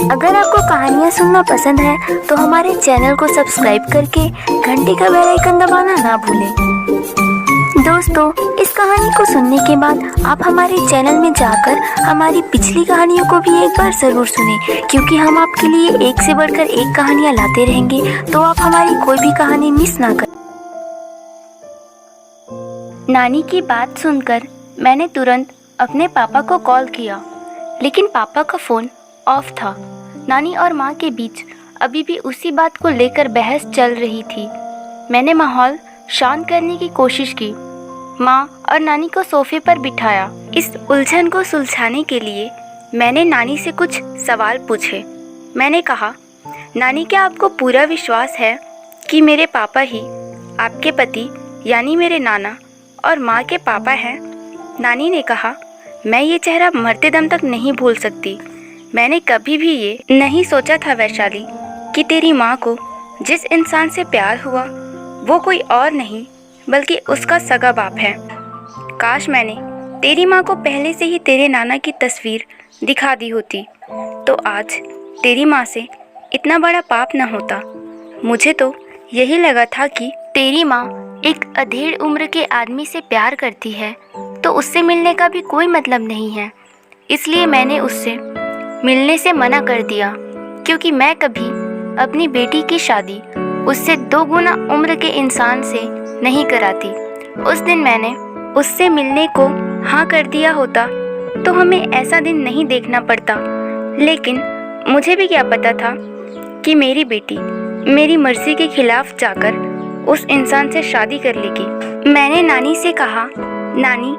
अगर आपको कहानियाँ सुनना पसंद है तो हमारे चैनल को सब्सक्राइब करके घंटी का बेल आइकन दबाना ना भूलें। दोस्तों, इस कहानी को सुनने के बाद आप हमारे चैनल में जाकर हमारी पिछली कहानियों को भी एक बार ज़रूर सुनें, क्योंकि हम आपके लिए एक से बढ़कर एक कहानियाँ लाते रहेंगे, तो आप हमारी कोई भी कहानी मिस ना करें। नानी की बात सुनकर मैंने तुरंत अपने पापा को कॉल किया, लेकिन पापा का फ़ोन ऑफ था। नानी और माँ के बीच अभी भी उसी बात को लेकर बहस चल रही थी। मैंने माहौल शांत करने की कोशिश की, माँ और नानी को सोफे पर बिठाया। इस उलझन को सुलझाने के लिए मैंने नानी से कुछ सवाल पूछे। मैंने कहा, नानी, क्या आपको पूरा विश्वास है कि मेरे पापा ही आपके पति यानी मेरे नाना और माँ के पापा हैं? नानी ने कहा, मैं ये चेहरा मरते दम तक नहीं भूल सकती। मैंने कभी भी ये नहीं सोचा था वैशाली कि तेरी माँ को जिस इंसान से प्यार हुआ वो कोई और नहीं बल्कि उसका सगा बाप है। काश मैंने तेरी माँ को पहले से ही तेरे नाना की तस्वीर दिखा दी होती तो आज तेरी माँ से इतना बड़ा पाप न होता। मुझे तो यही लगा था कि तेरी माँ एक अधेड़ उम्र के आदमी से प्यार करती है तो उससे मिलने का भी कोई मतलब नहीं है, इसलिए मैंने उससे मिलने से मना कर दिया, क्योंकि मैं कभी अपनी बेटी की शादी उससे 2 गुना उम्र के इंसान से नहीं कराती। उस दिन मैंने उससे मिलने को हाँ कर दिया होता तो हमें ऐसा दिन नहीं देखना पड़ता, लेकिन मुझे भी क्या पता था कि मेरी बेटी मेरी मर्जी के खिलाफ जाकर उस इंसान से शादी कर लेगी। मैंने नानी से कहा, नानी,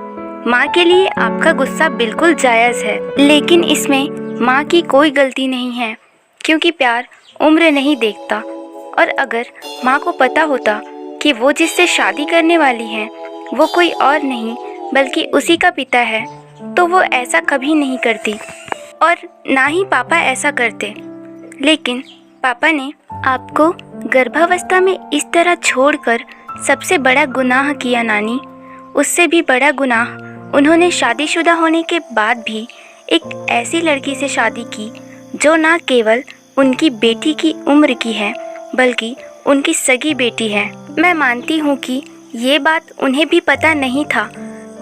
माँ के लिए आपका गुस्सा बिल्कुल जायज़ है, लेकिन इसमें माँ की कोई गलती नहीं है, क्योंकि प्यार उम्र नहीं देखता। और अगर माँ को पता होता कि वो जिससे शादी करने वाली है वो कोई और नहीं बल्कि उसी का पिता है तो वो ऐसा कभी नहीं करती, और ना ही पापा ऐसा करते। लेकिन पापा ने आपको गर्भावस्था में इस तरह छोड़कर सबसे बड़ा गुनाह किया नानी। उससे भी बड़ा गुनाह उन्होंने शादीशुदा होने के बाद भी एक ऐसी लड़की से शादी की जो ना केवल उनकी बेटी की उम्र की है बल्कि उनकी सगी बेटी है। मैं मानती हूँ कि ये बात उन्हें भी पता नहीं था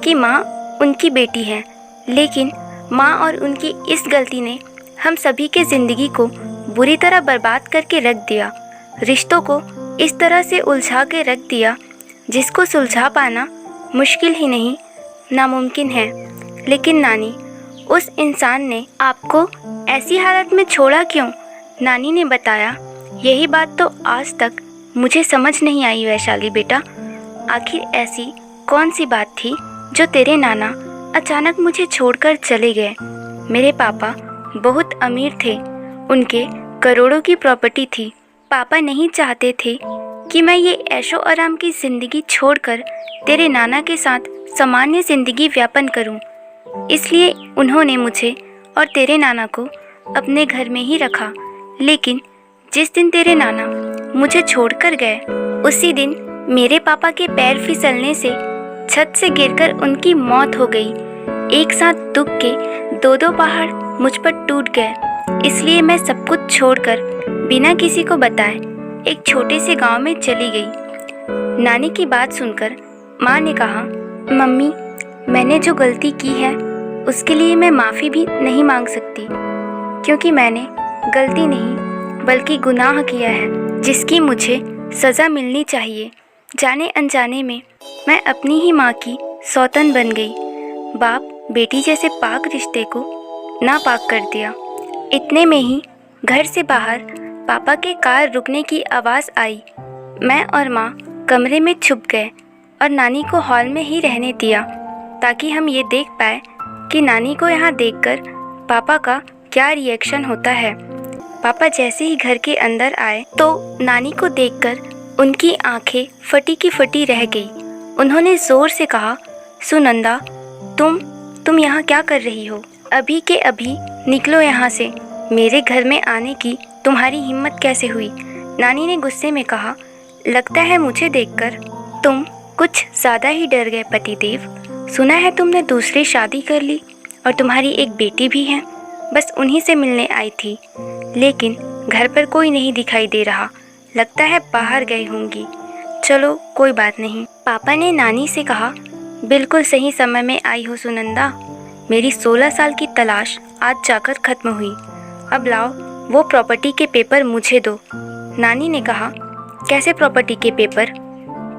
कि माँ उनकी बेटी है, लेकिन माँ और उनकी इस गलती ने हम सभी के ज़िंदगी को बुरी तरह बर्बाद करके रख दिया, रिश्तों को इस तरह से उलझा के रख दिया जिसको सुलझा पाना मुश्किल ही नहीं नामुमकिन है। लेकिन नानी, उस इंसान ने आपको ऐसी हालत में छोड़ा क्यों? नानी ने बताया, यही बात तो आज तक मुझे समझ नहीं आई वैशाली बेटा। आखिर ऐसी कौन सी बात थी जो तेरे नाना अचानक मुझे छोड़कर चले गए? मेरे पापा बहुत अमीर थे, उनके करोड़ों की प्रॉपर्टी थी। पापा नहीं चाहते थे कि मैं ये ऐशो आराम की ज़िंदगी छोड़कर तेरे नाना के साथ सामान्य ज़िंदगी व्यापन करूं। इसलिए उन्होंने मुझे और तेरे नाना को अपने घर में ही रखा। लेकिन जिस दिन तेरे नाना मुझे छोड़कर गए उसी दिन मेरे पापा के पैर फिसलने से छत से गिरकर उनकी मौत हो गई। एक साथ दुख के 2-2 पहाड़ मुझ पर टूट गए। इसलिए मैं सब कुछ छोड़कर बिना किसी को बताए एक छोटे से गांव में चली गई। नानी की बात सुनकर माँ ने कहा, मम्मी, मैंने जो गलती की है उसके लिए मैं माफ़ी भी नहीं मांग सकती, क्योंकि मैंने गलती नहीं बल्कि गुनाह किया है जिसकी मुझे सज़ा मिलनी चाहिए। जाने अनजाने में मैं अपनी ही माँ की सौतन बन गई। बाप बेटी जैसे पाक रिश्ते को नापाक कर दिया। इतने में ही घर से बाहर पापा के कार रुकने की आवाज़ आई। मैं और माँ कमरे में छुप गए और नानी को हॉल में ही रहने दिया ताकि हम ये देख पाए कि नानी को यहाँ देखकर पापा का क्या रिएक्शन होता है। पापा जैसे ही घर के अंदर आए तो नानी को देखकर उनकी आंखें फटी की फटी रह गई। उन्होंने ज़ोर से कहा, सुनंदा, तुम यहाँ क्या कर रही हो? अभी के अभी निकलो यहाँ से। मेरे घर में आने की तुम्हारी हिम्मत कैसे हुई? नानी ने गुस्से में कहा, लगता है मुझे देखकर तुम कुछ ज़्यादा ही डर गए पतिदेव। सुना है तुमने दूसरी शादी कर ली और तुम्हारी एक बेटी भी है। बस उन्हीं से मिलने आई थी, लेकिन घर पर कोई नहीं दिखाई दे रहा। लगता है बाहर गई होंगी। चलो कोई बात नहीं। पापा ने नानी से कहा, बिल्कुल सही समय में आई हो सुनंदा। मेरी 16 साल की तलाश आज जाकर खत्म हुई। अब लाओ वो प्रॉपर्टी के पेपर मुझे दो। नानी ने कहा, कैसे प्रॉपर्टी के पेपर?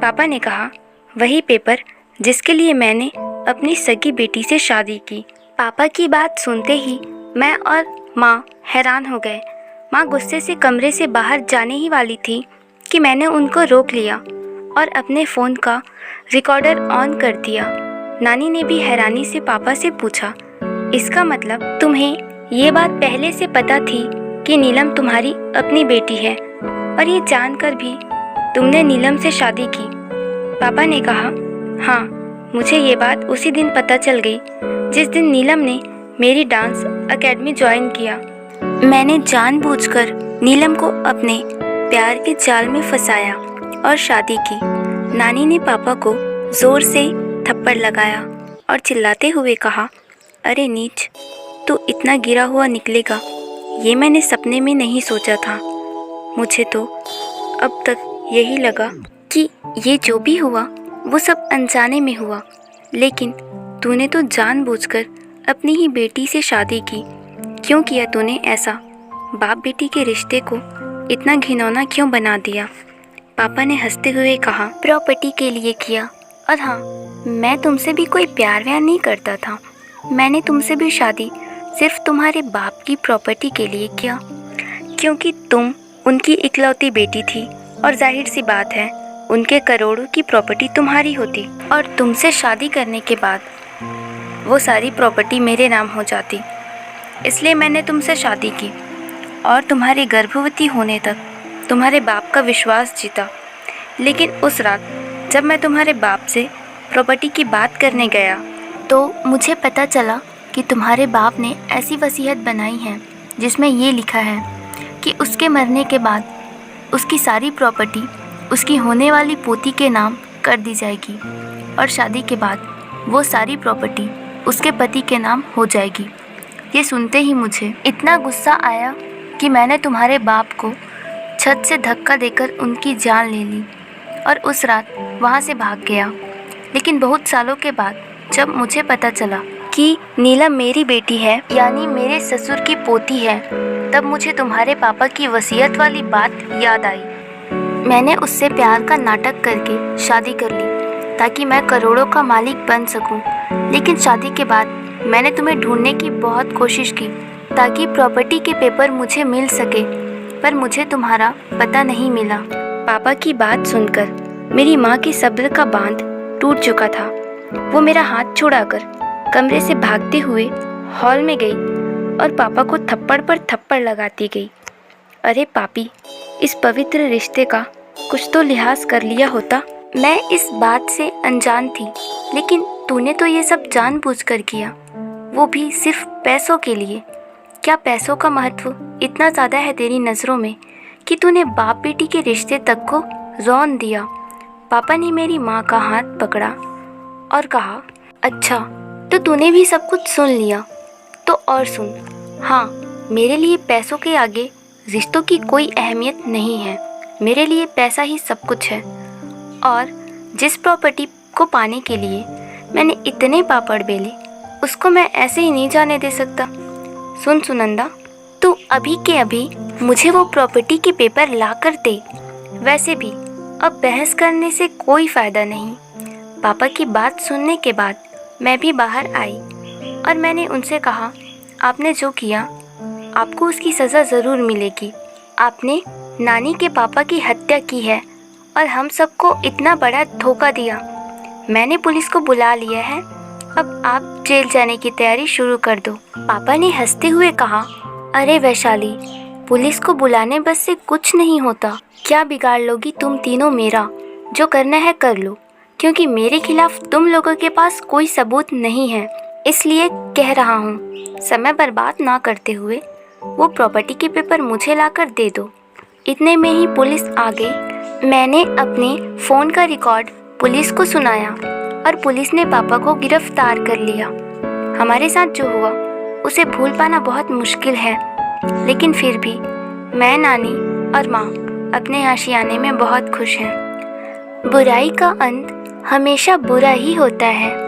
पापा ने कहा, वही पेपर जिसके लिए मैंने अपनी सगी बेटी से शादी की। पापा की बात सुनते ही मैं और माँ हैरान हो गए। माँ गुस्से से कमरे से बाहर जाने ही वाली थी कि मैंने उनको रोक लिया और अपने फ़ोन का रिकॉर्डर ऑन कर दिया। नानी ने भी हैरानी से पापा से पूछा, इसका मतलब तुम्हें ये बात पहले से पता थी कि नीलम तुम्हारी अपनी बेटी है और ये जानकर भी तुमने नीलम से शादी की? पापा ने कहा, हाँ, मुझे ये बात उसी दिन पता चल गई जिस दिन नीलम ने मेरी डांस एकेडमी ज्वाइन किया। मैंने जानबूझकर नीलम को अपने प्यार के जाल में फंसाया और शादी की। नानी ने पापा को ज़ोर से थप्पड़ लगाया और चिल्लाते हुए कहा, अरे नीच, तू इतना गिरा हुआ निकलेगा ये मैंने सपने में नहीं सोचा था। मुझे तो अब तक यही लगा कि ये जो भी हुआ वो सब अनजाने में हुआ, लेकिन तूने तो जानबूझकर अपनी ही बेटी से शादी की। क्यों किया तूने ऐसा? बाप बेटी के रिश्ते को इतना घिनौना क्यों बना दिया? पापा ने हंसते हुए कहा, प्रॉपर्टी के लिए किया। और हाँ, मैं तुमसे भी कोई प्यार व्यार नहीं करता था। मैंने तुमसे भी शादी सिर्फ तुम्हारे बाप की प्रॉपर्टी के लिए किया, क्योंकि तुम उनकी इकलौती बेटी थी और जाहिर सी बात है उनके करोड़ों की प्रॉपर्टी तुम्हारी होती और तुमसे शादी करने के बाद वो सारी प्रॉपर्टी मेरे नाम हो जाती। इसलिए मैंने तुमसे शादी की और तुम्हारी गर्भवती होने तक तुम्हारे बाप का विश्वास जीता। लेकिन उस रात जब मैं तुम्हारे बाप से प्रॉपर्टी की बात करने गया तो मुझे पता चला कि तुम्हारे बाप ने ऐसी वसीयत बनाई है जिसमें ये लिखा है कि उसके मरने के बाद उसकी सारी प्रॉपर्टी उसकी होने वाली पोती के नाम कर दी जाएगी और शादी के बाद वो सारी प्रॉपर्टी उसके पति के नाम हो जाएगी। ये सुनते ही मुझे इतना गुस्सा आया कि मैंने तुम्हारे बाप को छत से धक्का देकर उनकी जान ले ली और उस रात वहाँ से भाग गया। लेकिन बहुत सालों के बाद जब मुझे पता चला कि नीलम मेरी बेटी है, यानी मेरे ससुर की पोती है, तब मुझे तुम्हारे पापा की वसीयत वाली बात याद आई। मैंने उससे प्यार का नाटक करके शादी कर ली ताकि मैं करोड़ों का मालिक बन सकूं। लेकिन शादी के बाद मैंने तुम्हें ढूंढने की बहुत कोशिश की ताकि प्रॉपर्टी के पेपर मुझे मिल सके, पर मुझे तुम्हारा पता नहीं मिला। पापा की बात सुनकर मेरी माँ के सब्र का बांध टूट चुका था। वो मेरा हाथ छुड़ाकर कमरे से भागते हुए हॉल में गई और पापा को थप्पड़ पर थप्पड़ लगाती गई। अरे पापी, इस पवित्र रिश्ते का कुछ तो लिहाज कर लिया होता। मैं इस बात से अनजान थी, लेकिन तूने तो ये सब जानबूझकर किया, वो भी सिर्फ पैसों के लिए। क्या पैसों का महत्व इतना ज़्यादा है तेरी नज़रों में कि तूने बाप बेटी के रिश्ते तक को रौंद दिया? पापा ने मेरी माँ का हाथ पकड़ा और कहा, अच्छा तो तूने भी सब कुछ सुन लिया, तो और सुन। हाँ, मेरे लिए पैसों के आगे रिश्तों की कोई अहमियत नहीं है। मेरे लिए पैसा ही सब कुछ है और जिस प्रॉपर्टी को पाने के लिए मैंने इतने पापड़ बेले, उसको मैं ऐसे ही नहीं जाने दे सकता। सुन सुनंदा, तू अभी के अभी मुझे वो प्रॉपर्टी के पेपर ला कर दे। वैसे भी अब बहस करने से कोई फ़ायदा नहीं। पापा की बात सुनने के बाद मैं भी बाहर आई और मैंने उनसे कहा, आपने जो किया आपको उसकी सज़ा ज़रूर मिलेगी। आपने नानी के पापा की हत्या की है और हम सबको इतना बड़ा धोखा दिया। मैंने पुलिस को बुला लिया है, अब आप जेल जाने की तैयारी शुरू कर दो। पापा ने हंसते हुए कहा, अरे वैशाली, पुलिस को बुलाने बस से कुछ नहीं होता। क्या बिगाड़ लोगी तुम तीनों मेरा? जो करना है कर लो, क्योंकि मेरे खिलाफ तुम लोगों के पास कोई सबूत नहीं है। इसलिए कह रहा हूँ, समय बर्बाद ना करते हुए वो प्रॉपर्टी के पेपर मुझे लाकर दे दो। इतने में ही पुलिस आ गई। मैंने अपने फ़ोन का रिकॉर्ड पुलिस को सुनाया और पुलिस ने पापा को गिरफ्तार कर लिया। हमारे साथ जो हुआ उसे भूल पाना बहुत मुश्किल है, लेकिन फिर भी मैं, नानी और माँ अपने आशियाने में बहुत खुश हैं। बुराई का अंत हमेशा बुरा ही होता है।